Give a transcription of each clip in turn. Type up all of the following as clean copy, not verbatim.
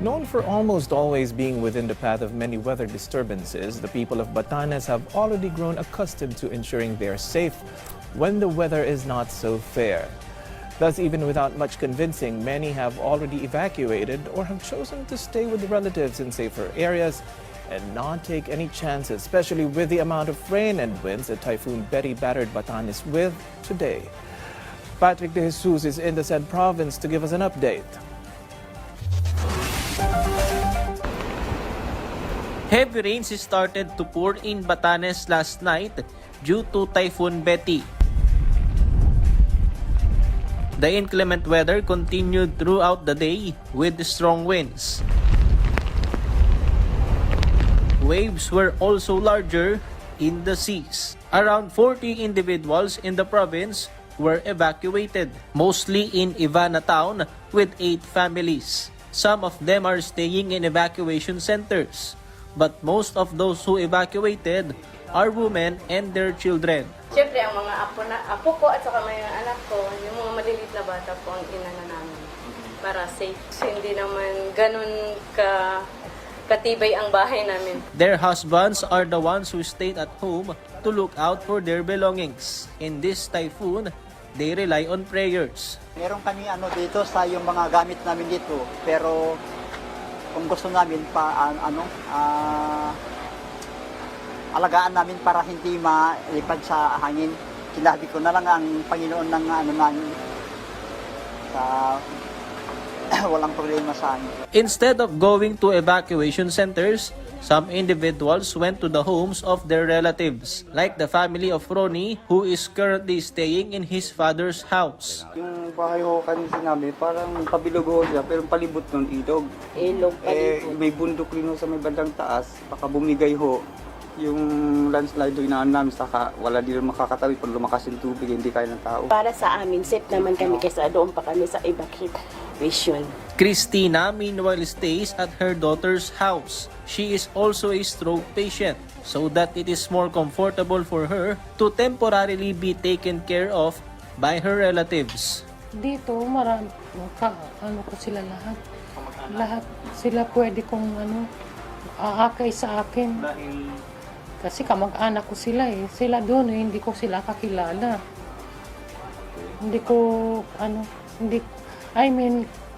Known for almost always being within the path of many weather disturbances, the people of Batanes have already grown accustomed to ensuring they are safe when the weather is not so fair. Thus, even without much convincing, many have already evacuated or have chosen to stay with relatives in safer areas and not take any chances, especially with the amount of rain and winds that Typhoon Betty battered Batanes with today. Patrick De Jesus is in the said province to give us an update. Heavy rains started to pour in Batanes last night due to Typhoon Betty. The inclement weather continued throughout the day with strong winds. Waves were also larger in the seas. Around 40 individuals in the province were evacuated, mostly in Ivana town with 8 families. Some of them are staying in evacuation centers, but most of those who evacuated are women and their children. Siyempre, ang mga apo ko at saka mga anak ko, yung mga maliliit na bata po ang inana namin para safe. So, hindi naman ganun katibay ang bahay namin. Their husbands are the ones who stayed at home to look out for their belongings. In this typhoon, they rely on prayers. Meron kami dito sa yung mga gamit namin dito, pero kung gusto namin alagaan namin para hindi malipad sa hangin. Sinabi ko na lang ang Panginoon ng namin sa walang problema sa hangin. Instead of going to evacuation centers, some individuals went to the homes of their relatives, like the family of Ronnie, who is currently staying in his father's house. Yung bahay ko kanina sinabi, parang pabilog ho siya, pero palibot ng ilog. Ilog, palibot. May bundok rin ho sa may bandang taas, baka bumigay ho. Yung landslide doon inaan namin, saka wala din makakatawid pag lumakas yung tubig, hindi kaya ng tao. Para sa amin, safe naman kami kaysa doon pa kami sa evacuation. Christina meanwhile stays at her daughter's house. She is also a stroke patient, so that it is more comfortable for her to temporarily be taken care of by her relatives. Dito, marami, ko sila lahat. Lahat sila pwede kong aakay sa akin. Kasi kamag-anak ko sila eh. Sila doon eh, hindi ko sila kakilala.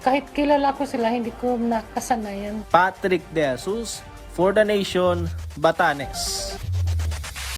Kahit kilala ko sila, hindi ko nakasanayan. Patrick De Jesus for The Nation, Batanes.